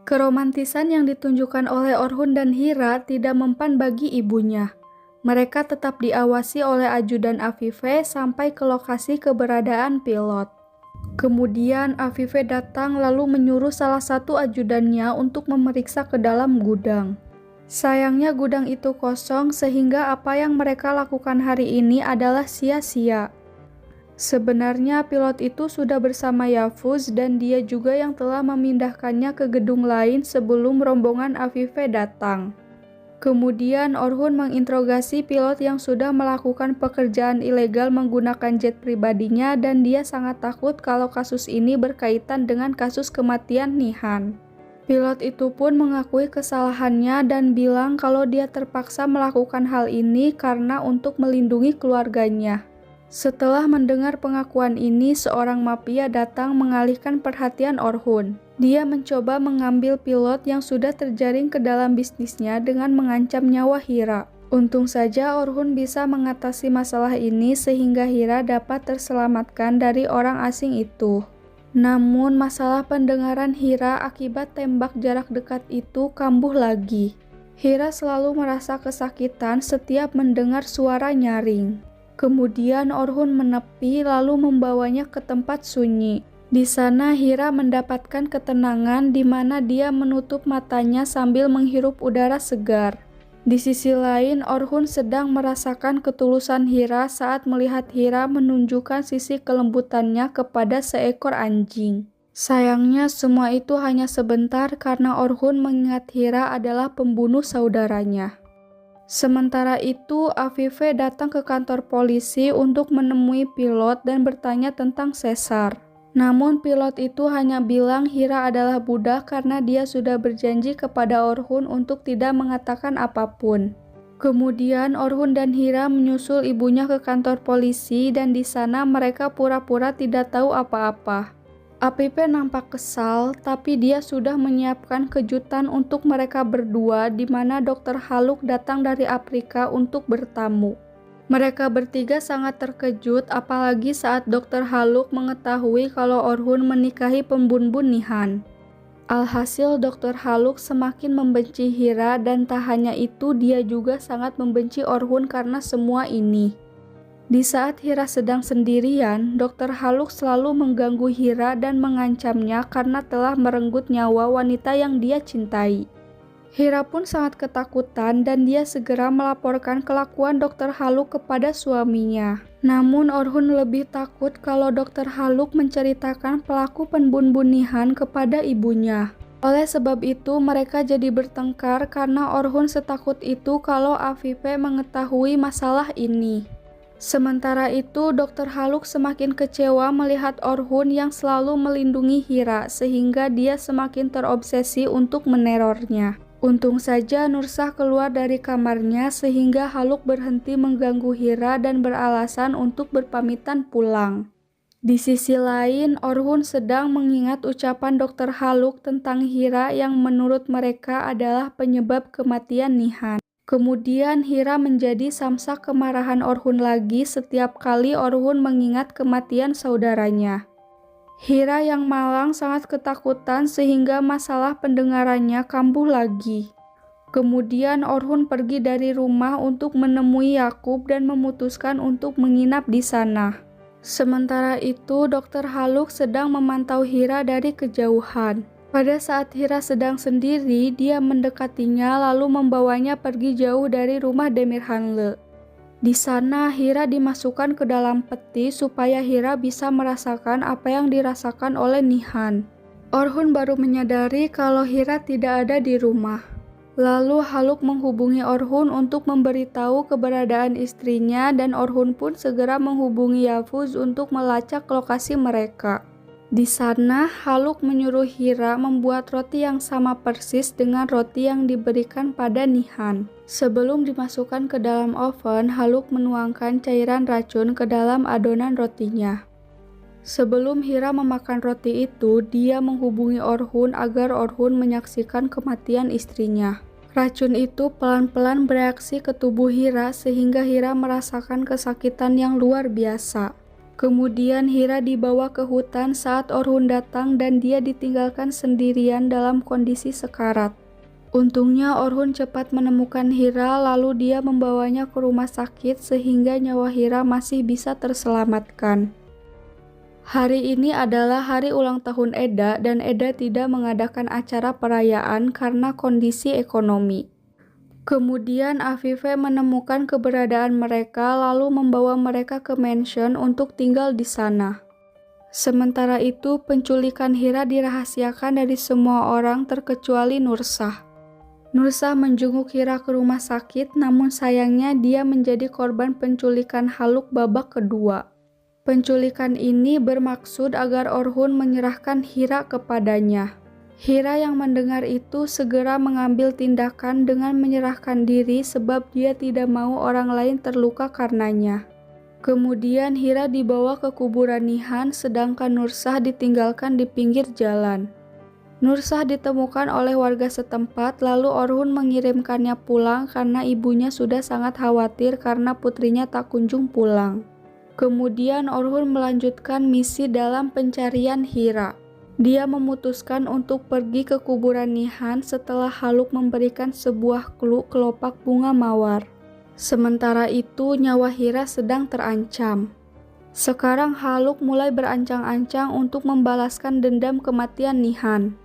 Keromantisan yang ditunjukkan oleh Orhun dan Hira tidak mempan bagi ibunya. Mereka tetap diawasi oleh ajudan Afife sampai ke lokasi keberadaan pilot. Kemudian Afife datang lalu menyuruh salah satu ajudannya untuk memeriksa ke dalam gudang. Sayangnya gudang itu kosong sehingga apa yang mereka lakukan hari ini adalah sia-sia. Sebenarnya pilot itu sudah bersama Yafuz dan dia juga yang telah memindahkannya ke gedung lain sebelum rombongan Afife datang. Kemudian Orhun menginterogasi pilot yang sudah melakukan pekerjaan ilegal menggunakan jet pribadinya dan dia sangat takut kalau kasus ini berkaitan dengan kasus kematian Nihan. Pilot itu pun mengakui kesalahannya dan bilang kalau dia terpaksa melakukan hal ini karena untuk melindungi keluarganya. Setelah mendengar pengakuan ini, seorang mafia datang mengalihkan perhatian Orhun. Dia mencoba mengambil pilot yang sudah terjaring ke dalam bisnisnya dengan mengancam nyawa Hira. Untung saja Orhun bisa mengatasi masalah ini sehingga Hira dapat terselamatkan dari orang asing itu. Namun masalah pendengaran Hira akibat tembak jarak dekat itu kambuh lagi. Hira selalu merasa kesakitan setiap mendengar suara nyaring. Kemudian Orhun menepi lalu membawanya ke tempat sunyi. Di sana Hira mendapatkan ketenangan di mana dia menutup matanya sambil menghirup udara segar. Di sisi lain, Orhun sedang merasakan ketulusan Hira saat melihat Hira menunjukkan sisi kelembutannya kepada seekor anjing. Sayangnya semua itu hanya sebentar karena Orhun mengingat Hira adalah pembunuh saudaranya. Sementara itu, Afife datang ke kantor polisi untuk menemui pilot dan bertanya tentang Sesar. Namun pilot itu hanya bilang Hira adalah budak karena dia sudah berjanji kepada Orhun untuk tidak mengatakan apapun. Kemudian Orhun dan Hira menyusul ibunya ke kantor polisi dan di sana mereka pura-pura tidak tahu apa-apa. Afife nampak kesal, tapi dia sudah menyiapkan kejutan untuk mereka berdua di mana Dr. Haluk datang dari Afrika untuk bertamu. Mereka bertiga sangat terkejut apalagi saat Dr. Haluk mengetahui kalau Orhun menikahi pembunbun Nihan. Alhasil Dr. Haluk semakin membenci Hira dan tak hanya itu dia juga sangat membenci Orhun karena semua ini. Di saat Hira sedang sendirian, Dr. Haluk selalu mengganggu Hira dan mengancamnya karena telah merenggut nyawa wanita yang dia cintai. Hira pun sangat ketakutan dan dia segera melaporkan kelakuan Dr. Haluk kepada suaminya. Namun Orhun lebih takut kalau Dr. Haluk menceritakan pelaku pembunuhan kepada ibunya. Oleh sebab itu mereka jadi bertengkar karena Orhun setakut itu kalau Afife mengetahui masalah ini. Sementara itu, Dr. Haluk semakin kecewa melihat Orhun yang selalu melindungi Hira sehingga dia semakin terobsesi untuk menerornya. Untung saja Nursah keluar dari kamarnya sehingga Haluk berhenti mengganggu Hira dan beralasan untuk berpamitan pulang. Di sisi lain, Orhun sedang mengingat ucapan Dr. Haluk tentang Hira yang menurut mereka adalah penyebab kematian Nihan. Kemudian Hira menjadi samsak kemarahan Orhun lagi setiap kali Orhun mengingat kematian saudaranya. Hira yang malang sangat ketakutan sehingga masalah pendengarannya kambuh lagi. Kemudian Orhun pergi dari rumah untuk menemui Yakub dan memutuskan untuk menginap di sana. Sementara itu, Dr. Haluk sedang memantau Hira dari kejauhan. Pada saat Hira sedang sendiri, dia mendekatinya lalu membawanya pergi jauh dari rumah Demirhanle. Di sana, Hira dimasukkan ke dalam peti supaya Hira bisa merasakan apa yang dirasakan oleh Nihan. Orhun baru menyadari kalau Hira tidak ada di rumah. Lalu Haluk menghubungi Orhun untuk memberitahu keberadaan istrinya dan Orhun pun segera menghubungi Yafuz untuk melacak lokasi mereka. Di sana, Haluk menyuruh Hira membuat roti yang sama persis dengan roti yang diberikan pada Nihan. Sebelum dimasukkan ke dalam oven, Haluk menuangkan cairan racun ke dalam adonan rotinya. Sebelum Hira memakan roti itu, dia menghubungi Orhun agar Orhun menyaksikan kematian istrinya. Racun itu pelan-pelan bereaksi ke tubuh Hira sehingga Hira merasakan kesakitan yang luar biasa. Kemudian Hira dibawa ke hutan saat Orhun datang dan dia ditinggalkan sendirian dalam kondisi sekarat. Untungnya Orhun cepat menemukan Hira lalu dia membawanya ke rumah sakit sehingga nyawa Hira masih bisa terselamatkan. Hari ini adalah hari ulang tahun Eda dan Eda tidak mengadakan acara perayaan karena kondisi ekonomi. Kemudian Afife menemukan keberadaan mereka lalu membawa mereka ke mansion untuk tinggal di sana. Sementara itu, penculikan Hira dirahasiakan dari semua orang terkecuali Nursah. Nursah menjenguk Hira ke rumah sakit, namun sayangnya dia menjadi korban penculikan Haluk babak kedua. Penculikan ini bermaksud agar Orhun menyerahkan Hira kepadanya. Hira yang mendengar itu segera mengambil tindakan dengan menyerahkan diri sebab dia tidak mau orang lain terluka karenanya. Kemudian Hira dibawa ke kuburan Nihan sedangkan Nursah ditinggalkan di pinggir jalan. Nursah ditemukan oleh warga setempat lalu Orhun mengirimkannya pulang karena ibunya sudah sangat khawatir karena putrinya tak kunjung pulang. Kemudian Orhun melanjutkan misi dalam pencarian Hira. Dia memutuskan untuk pergi ke kuburan Nihan setelah Haluk memberikan sebuah clue kelopak bunga mawar. Sementara itu nyawa Hira sedang terancam. Sekarang Haluk mulai berancang-ancang untuk membalaskan dendam kematian Nihan.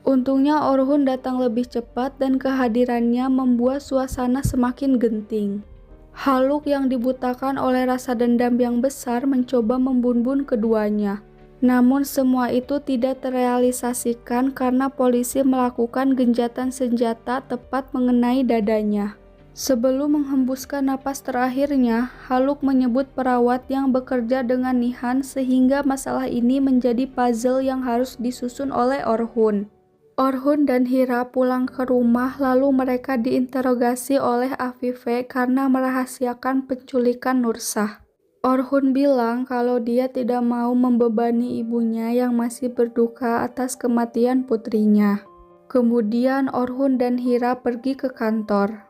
Untungnya Orhun datang lebih cepat dan kehadirannya membuat suasana semakin genting. Haluk yang dibutakan oleh rasa dendam yang besar mencoba membunuh keduanya. Namun semua itu tidak terrealisasikan karena polisi melakukan genjatan senjata tepat mengenai dadanya. Sebelum menghembuskan napas terakhirnya, Haluk menyebut perawat yang bekerja dengan Nihan sehingga masalah ini menjadi puzzle yang harus disusun oleh Orhun. Orhun dan Hira pulang ke rumah lalu mereka diinterogasi oleh Afife karena merahasiakan penculikan Nursah. Orhun bilang kalau dia tidak mau membebani ibunya yang masih berduka atas kematian putrinya. Kemudian Orhun dan Hira pergi ke kantor.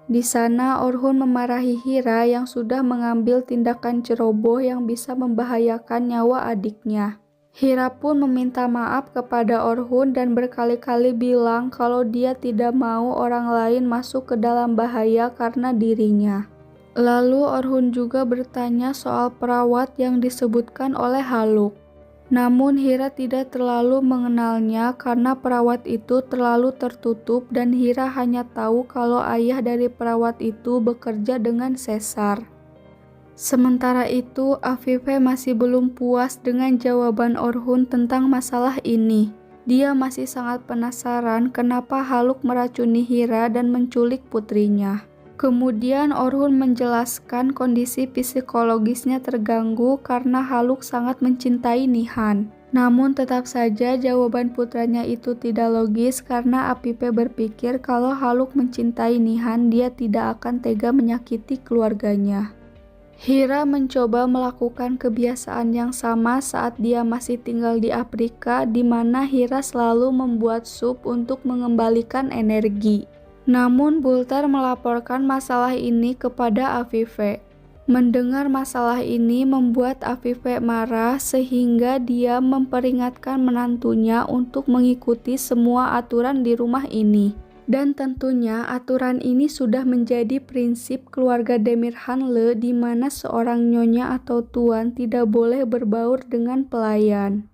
Di sana Orhun memarahi Hira yang sudah mengambil tindakan ceroboh yang bisa membahayakan nyawa adiknya. Hira pun meminta maaf kepada Orhun dan berkali-kali bilang kalau dia tidak mau orang lain masuk ke dalam bahaya karena dirinya. Lalu Orhun juga bertanya soal perawat yang disebutkan oleh Haluk. Namun Hira tidak terlalu mengenalnya karena perawat itu terlalu tertutup dan Hira hanya tahu kalau ayah dari perawat itu bekerja dengan sesar. Sementara itu, Afife masih belum puas dengan jawaban Orhun tentang masalah ini. Dia masih sangat penasaran kenapa Haluk meracuni Hira dan menculik putrinya. Kemudian Orhun menjelaskan kondisi psikologisnya terganggu karena Haluk sangat mencintai Nihan. Namun tetap saja jawaban putranya itu tidak logis karena Afife berpikir kalau Haluk mencintai Nihan dia tidak akan tega menyakiti keluarganya. Hira mencoba melakukan kebiasaan yang sama saat dia masih tinggal di Afrika di mana Hira selalu membuat sup untuk mengembalikan energi. Namun Bultar melaporkan masalah ini kepada Afife. Mendengar masalah ini membuat Afife marah sehingga dia memperingatkan menantunya untuk mengikuti semua aturan di rumah ini. Dan tentunya aturan ini sudah menjadi prinsip keluarga Demirhanle di mana seorang nyonya atau tuan tidak boleh berbaur dengan pelayan.